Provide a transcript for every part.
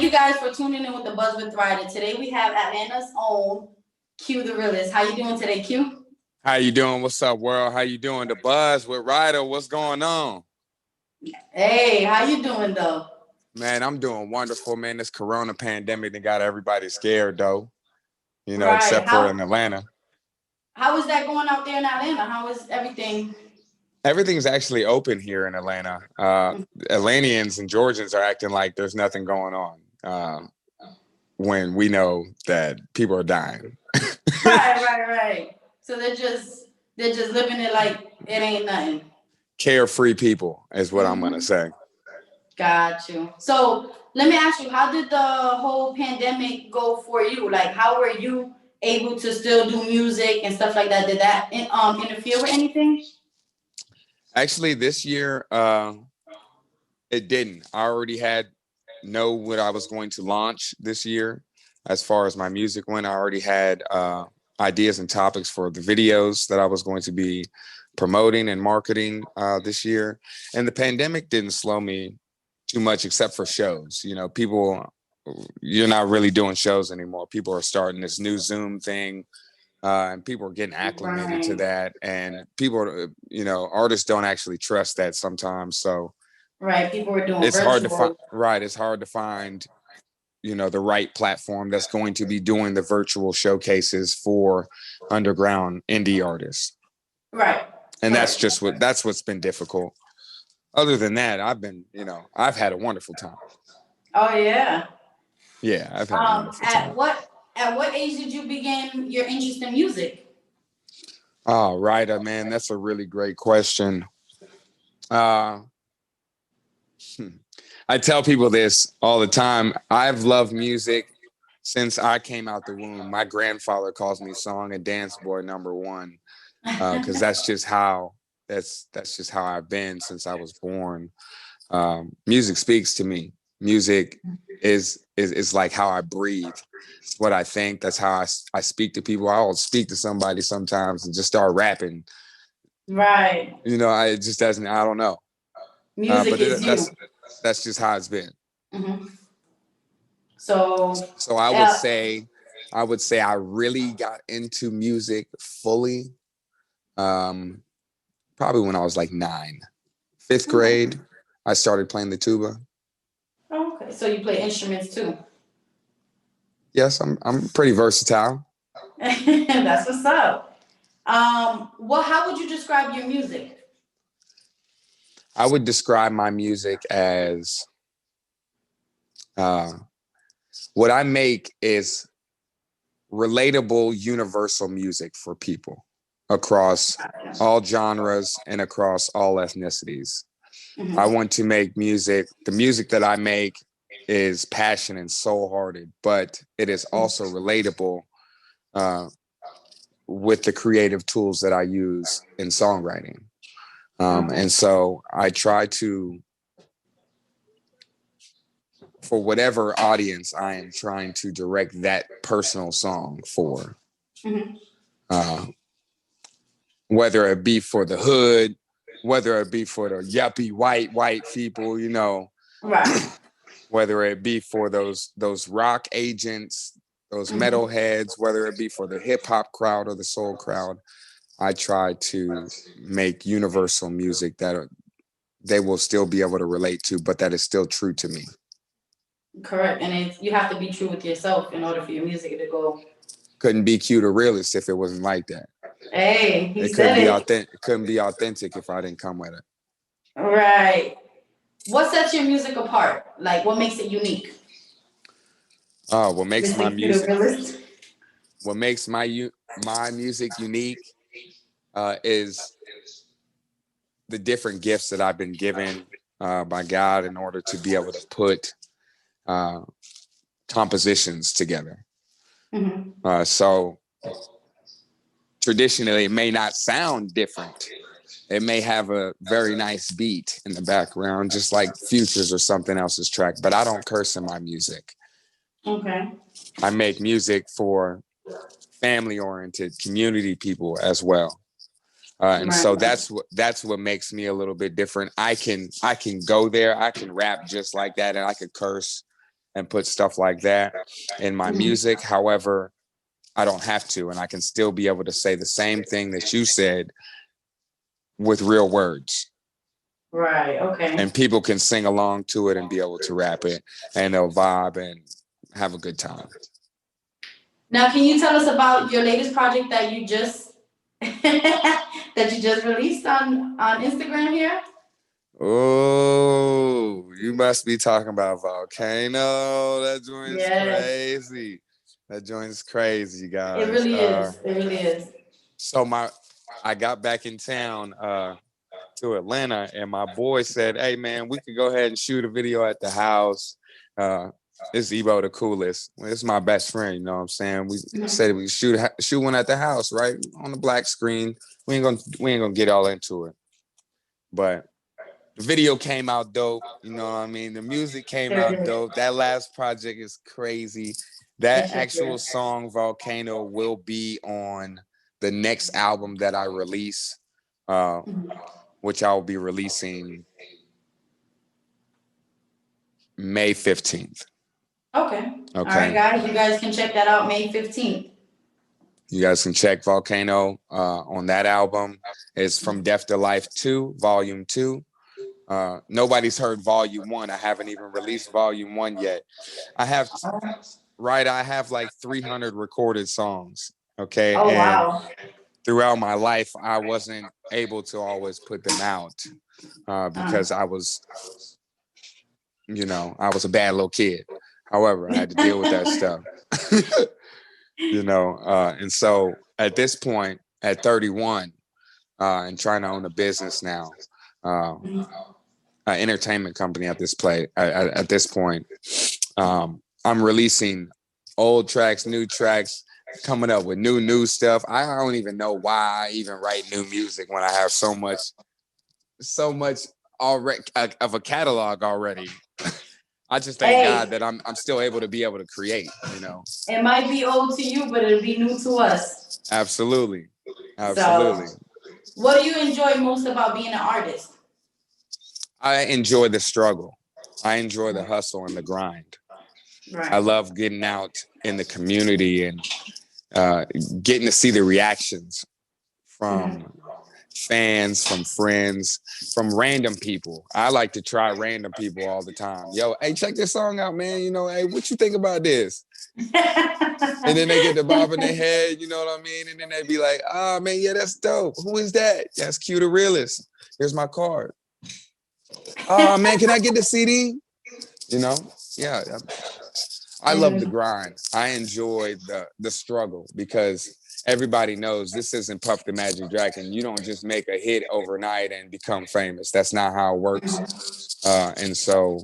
you guys for tuning in with the Buzz with Ryda. Today we have Atlanta's own Q Da Realest. How you doing today, Q? How you doing? What's up, world? How you doing? The Buzz with Ryda. What's going on? Hey, how you doing though? Man, I'm doing wonderful, man. This corona pandemic that got everybody scared though. Right. Except for in Atlanta. How is that going out there in Atlanta? How is everything? Everything's actually open here in Atlanta. Atlanteans and Georgians are acting like there's nothing going on when we know that people are dying. Right. So they're just living it like it ain't nothing. Carefree people is what I'm gonna say. Got you. So let me ask you, how did the whole pandemic go for you? Like, how were you able to still do music and stuff like that? Did that interfere with anything? Actually, this year, it didn't. I already know what I was going to launch this year. As far as my music went, I already had ideas and topics for the videos that I was going to be promoting and marketing this year. And the pandemic didn't slow me too much, except for shows. You're not really doing shows anymore. People are starting this new Zoom thing. And people are getting acclimated to that, and people, artists don't actually trust that sometimes. So, people are doing it's virtual. hard to find. Right, it's hard to find, the right platform that's going to be doing the virtual showcases for underground indie artists. Right, and that's what's been difficult. Other than that, I've had a wonderful time. Oh yeah. Yeah, I've had a wonderful time. At what age did you begin your interest in music? Oh, Ryda, man, that's a really great question. I tell people this all the time. I've loved music since I came out the womb. My grandfather calls me song and dance boy #1 because that's just how I've been since I was born. Music speaks to me. Music is like how I breathe. It's what I think. That's how I speak to people. I'll speak to somebody sometimes and just start rapping. Right. It just doesn't. I don't know. Music is you. That's just how it's been. Mm-hmm. So I would say I really got into music fully. Probably when I was like 9, 5th grade. I started playing the tuba. Okay, so you play instruments too? Yes, I'm pretty versatile. That's what's up. How would you describe your music? I would describe my music as what I make is relatable, universal music for people across all genres and across all ethnicities. Mm-hmm. I want to make music. The music that I make is passionate and soul-hearted, but it is also relatable with the creative tools that I use in songwriting. And so I try to, for whatever audience I am trying to direct that personal song for, whether it be for the hood, whether it be for the yuppie white people, right. Whether it be for those rock agents, those metalheads, whether it be for the hip hop crowd or the soul crowd, I try to make universal music that they will still be able to relate to, but that is still true to me. Correct, and you have to be true with yourself in order for your music to go. Couldn't be Q Da Realest if it wasn't like that. Hey, it couldn't be authentic if I didn't come with it. Right. What sets your music apart? Like, what makes it unique? What makes my music? What makes my music unique is the different gifts that I've been given by God in order to be able to put compositions together. Mm-hmm. So traditionally, it may not sound different. It may have a very nice beat in the background, just like Future's or something else's track, but I don't curse in my music. Okay. I make music for family-oriented community people as well. And so that's what makes me a little bit different. I can go there, I can rap just like that, and I could curse and put stuff like that in my music. However, I don't have to, and I can still be able to say the same thing that you said with real words. Right. Okay. And people can sing along to it and be able to rap it, and they'll vibe and have a good time. Now, can you tell us about your latest project that you just that you just released on Instagram here? Oh, you must be talking about Volcano. That joint's Yes, crazy. That joint's crazy, it guys. really is. It really is. So I got back in town to Atlanta, and my boy said, "Hey, man, we could go ahead and shoot a video at the house." It's Ebo the coolest. Well, it's my best friend. You know what I'm saying? We said we shoot one at the house, right on the black screen. We ain't gonna get all into it, but the video came out dope. You know what I mean? The music came Sure out did. dope. That last project is crazy. It That sure actual did. song, Volcano, will be on the next album that I release, uh, which I'll be releasing May 15th. Okay. All right, Okay. guys. You guys can check that out May 15th. You guys can check Volcano on that album. It's From Death to Life 2, Volume 2. Nobody's heard Volume 1. I haven't even released Volume 1 yet. I have like 300 recorded songs. Okay. Oh And wow. throughout my life, I wasn't able to always put them out because I was a bad little kid. However, I had to deal with that stuff. And so at this point, at 31, and trying to own a business now, an entertainment company at this point, I'm releasing old tracks, new tracks, coming up with new stuff. I don't even know why I even write new music when I have so much already of a catalog already. I just thank God that I'm still able to create, It might be old to you, but it'll be new to us. Absolutely. So, Absolutely. what do you enjoy most about being an artist? I enjoy the struggle. I enjoy the hustle and the grind. Right. I love getting out in the community and getting to see the reactions from fans, from friends, from random people. I like to try random people all the time. Yo, hey, check this song out, man. Hey, what you think about this? And then they get the bob in their head, you know what I mean? And then they be like, man, yeah, that's dope. Who is that? That's Q Da Realest. Here's my card. Man, can I get the CD? Yeah. I love the grind. I enjoy the struggle because everybody knows this isn't Puff the Magic Dragon. You don't just make a hit overnight and become famous. That's not how it works. And so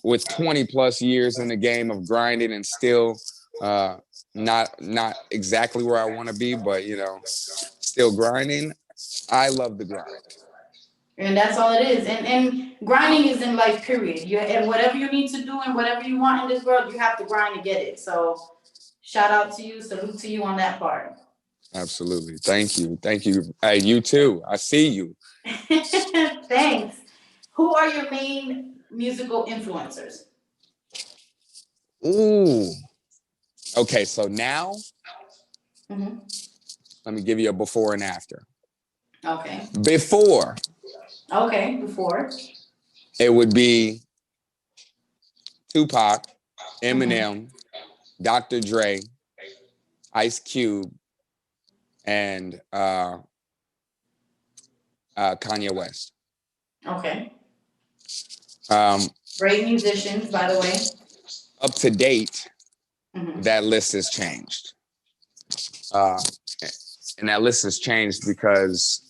with 20 plus years in the game of grinding and still not exactly where I want to be, but still grinding, I love the grind. And that's all it is. And grinding is in life, period. And whatever you need to do and whatever you want in this world, you have to grind to get it. So shout out to you, salute to you on that part. Absolutely. Thank you. Hey, you too. I see you. Thanks. Who are your main musical influencers? Ooh. Okay, so now let me give you a before and after. Okay. Before. Okay, before. It would be Tupac, Eminem, Dr. Dre, Ice Cube, and Kanye West. Okay. Um, Great musicians, by the way. Up to date, that list has changed. And that list has changed because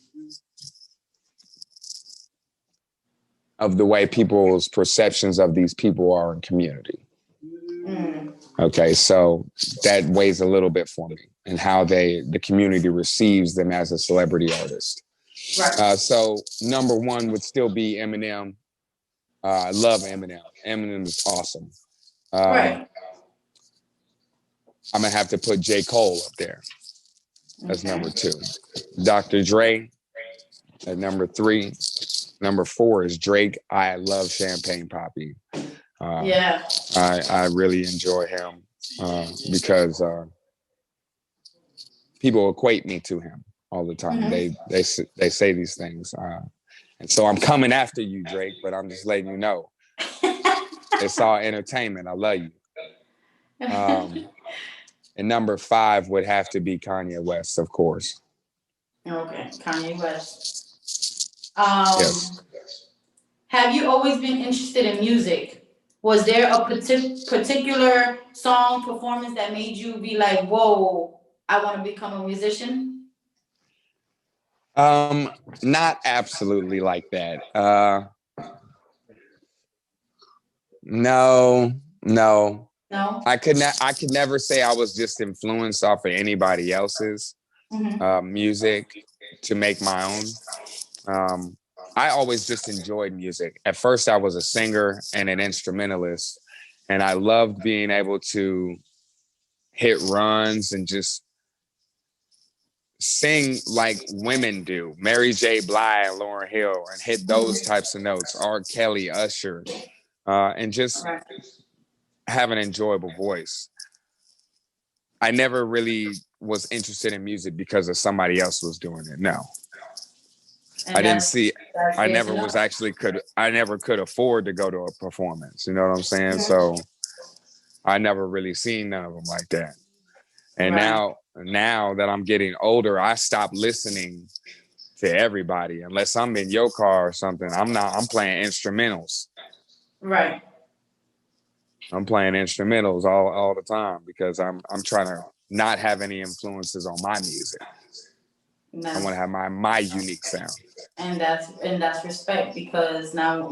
of the way people's perceptions of these people are in community. Okay, so that weighs a little bit for me and how the community receives them as a celebrity artist. Right. So number one would still be Eminem. I love Eminem. Eminem is awesome. Right. I'm gonna have to put J. Cole up there. That's number two. Dr. Dre at number three. Number four is Drake. I love Champagne Papi. Yeah. I really enjoy him because people equate me to him all the time. Mm-hmm. They say these things, and so I'm coming after you, Drake. But I'm just letting you know it's all entertainment. I love you. And number 5 would have to be Kanye West, of course. Okay, Kanye West. Yes. Have you always been interested in music? Was there a particular song performance that made you be like, "Whoa, I want to become a musician"? Not absolutely like that. No, no. No. I could never say I was just influenced off of anybody else's Mm-hmm. music to make my own. Um, I always just enjoyed music. At first, I was a singer and an instrumentalist, and I loved being able to hit runs and just sing like women do, Mary J. Blige and Lauryn Hill, and hit those types of notes, R. Kelly, Usher, and just Right. have an enjoyable voice. I never really was interested in music because of somebody else was doing it. No, I And didn't see. that's I good never to know. was actually could. I never could afford to go to a performance. You know what I'm saying? Mhm. So I never really seen none of them like that. And Right. now that I'm getting older, I stopped listening to everybody unless I'm in your car or something. I'm playing instrumentals. Right. I'm playing instrumentals all the time because I'm trying to not have any influences on my music. And I want to that's have my unique sound. and that's respect, because now,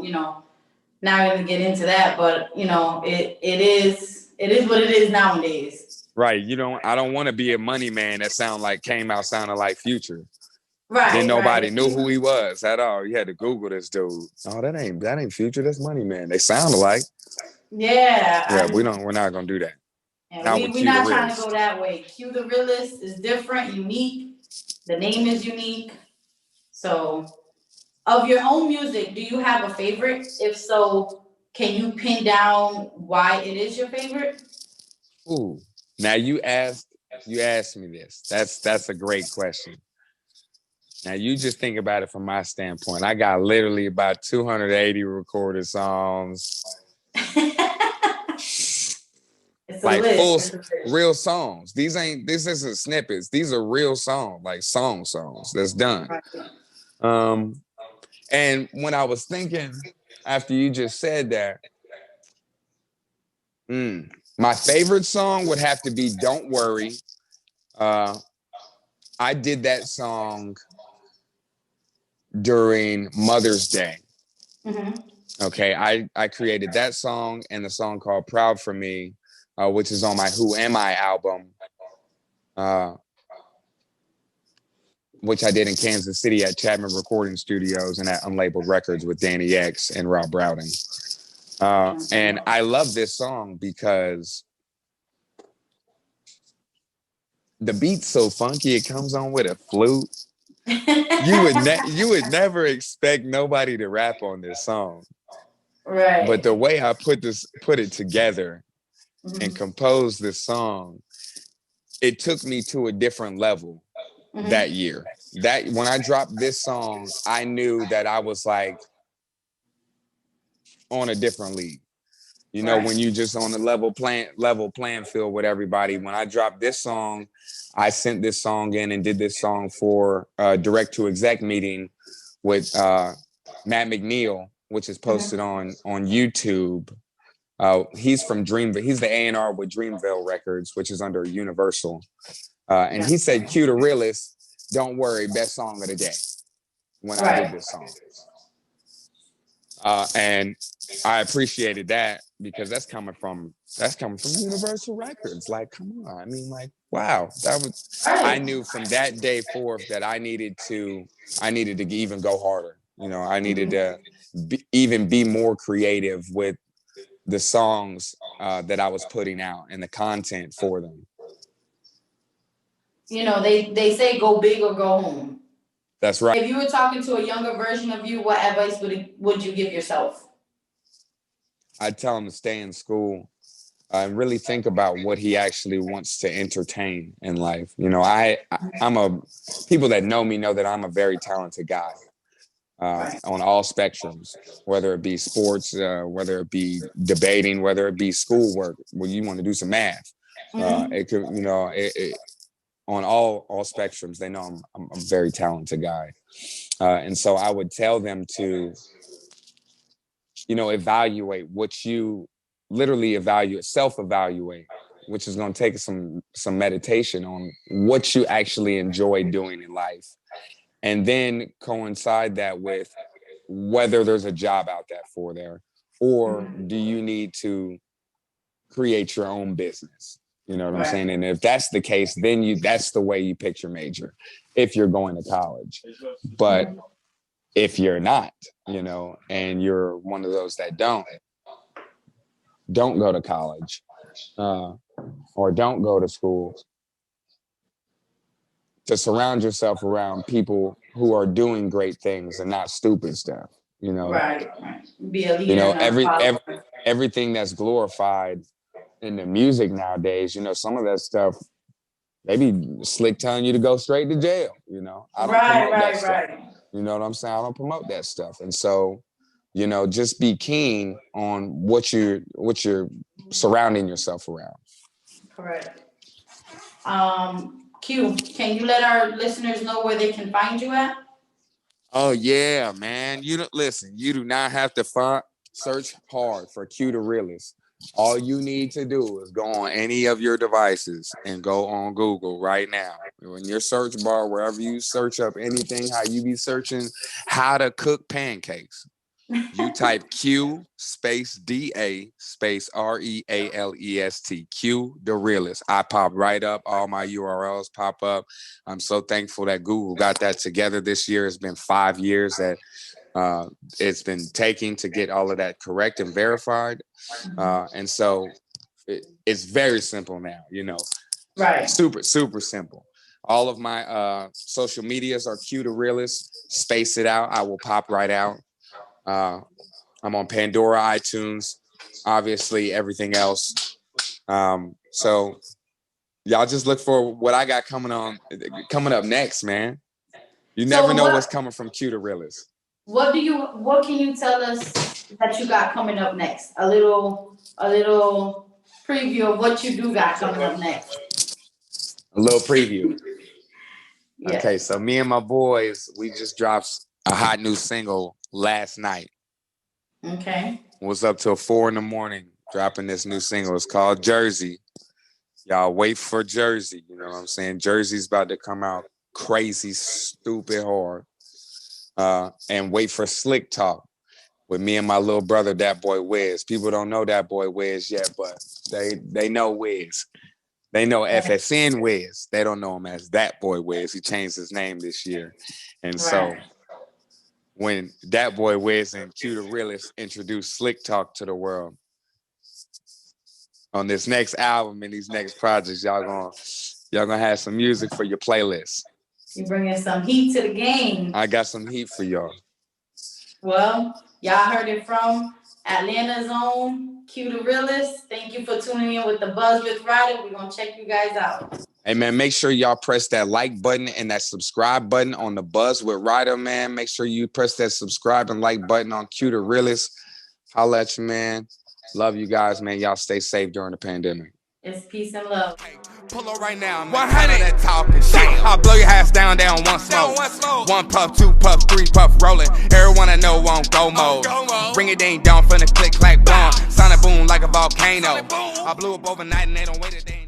now we're gonna get into that, but it is what it is nowadays. Right. I don't want to be a money man that came out sounding like Future. Then Right, right. nobody knew who he was at all. You had to Google this dude. Oh, that ain't Future. That's Money Man. They sound alike. Yeah, Yeah, we're not gonna do that. and Not we with we're Q the not trying to Realest. go that way. Q the Realest is different, unique. The name is unique. So, of your own music, do you have a favorite? If so, can you pin down why it is your favorite? Ooh. Now you asked me this. That's a great question. Now you just think about it from my standpoint. I got literally about 280 recorded songs, It's a like full list. It's a list. real songs. This isn't snippets. These are real songs, like songs that's done. Right. Um, and when I was thinking after you just said that, my favorite song would have to be "Don't Worry." Uh, I did that song during Mother's Day. Mm-hmm. Okay, I created that song and the song called "Proud for Me," which is on my "Who Am I" album, uh, which I did in Kansas City at Chapman Recording Studios and at Unlabeled Records with Danny X and Rob Browning. And I love this song because the beat's so funky. It comes on with a flute. You would never expect nobody to rap on this song, but Right. the way I put it together and Mm-hmm. composed this song, it took me to a different level that Mm-hmm. year. That when I dropped this song, I knew that I was like on a different league. Right. When you just on the level playing field with everybody. When I dropped this song, I sent this song in and did this song for a direct to exec meeting with Matt McNeil, which is posted Mm-hmm. on YouTube. He's from Dreamville. He's the A&R with Dreamville Records, which is under Universal. And Yeah. he said, "Q Da Realest, don't worry, best song of the day." When I did Right. this song, and I appreciated that because that's coming from Universal Records. Like, come on, I mean, like, wow, that was. I Right. knew from that day forth that I needed to even go harder. I needed Mm-hmm. to even be more creative with the songs that I was putting out and the content for them. They say go big or go home. That's right. If you were talking to a younger version of you, what advice would you give yourself? I tell him to stay in school and really think about what he actually wants to entertain in life. You know, I'm a people that know me know that I'm a very talented guy Right. on all spectrums, whether it be sports, whether it be debating, whether it be schoolwork, where you want to do some math. It could, you know, on all spectrums, they know I'm a very talented guy, and so I would tell them to, you know, evaluate what you literally evaluate, self-evaluate, which is going to take some meditation on what you actually enjoy doing in life, and then coincide that with whether there's a job out there for there, or do you need to create your own business? You know what I'm saying? And if that's the case, then that's the way you pick your major if you're going to college. But if you're not, you know, and you're one of those that don't go to college or don't go to school, to surround yourself around people who are doing great things and not stupid stuff, you know. Right. Be a leader. You know, everything that's glorified in the music nowadays, you know, some of that stuff, they be slick telling you to go straight to jail. You know, I don't promote that stuff. You know what I'm saying? I don't promote that stuff. And so, you know, just be keen on what you're surrounding yourself around. Correct. Q, can you let our listeners know where they can find you at? Oh yeah, man. You don't listen, you do not have to search hard for Q Da Realest. All you need to do is go on any of your devices and go on Google right now. In your search bar, wherever you search up anything, how you be searching how to cook pancakes, you type Q space DA space REALEST, Q Da Realest. I pop right up. All my URLs pop up. I'm so thankful that Google got that together this year. It's been 5 years that it's been taking to get all of that correct and verified. And so it's very simple now, you know. Right. Super simple. All of my social medias are Q Da Realest. Space it out. I will pop right out. I'm on Pandora, iTunes, obviously everything else. So y'all just look for what I got coming up next, man. You never know what's coming from Q Da Realest. What can you tell us that you got coming up next? A little preview of what you do got coming up next. A little preview. Yeah. Okay, so me and my boys, we just dropped a hot new single last night. Okay. Was up till 4 a.m. dropping this new single. It's called Jersey. Y'all wait for Jersey. You know what I'm saying? Jersey's about to come out crazy, stupid hard. And wait for Slick Talk with me and my little brother, that boy Wiz. People don't know that boy Wiz yet, but they know Wiz. They know FSN Wiz. They don't know him as that boy Wiz. He changed his name this year. And so when that boy Wiz and Q Da Realest introduced Slick Talk to the world on this next album and these next projects, y'all gonna have some music for your playlist. You bringing some heat to the game. I got some heat for y'all. Well, y'all heard it from Atlanta's own Q Da Realest. Thank you for tuning in with The Buzz with Ryda. We're going to check you guys out. Hey, man, make sure y'all press that like button and that subscribe button on The Buzz with Ryda, man. Make sure you press that subscribe and like button on Q Da Realest. Holla at you, man. Love you guys, man. Y'all stay safe during the pandemic. It's peace and love. Pull up right now, 100 that talking shit. I'll blow your ass down one smoke. One puff, two puff, three puff, rolling. Everyone I know on go mode. Bring it ding down from the click clack bomb. Sonic boom like a volcano. I blew up overnight and they don't wait a day.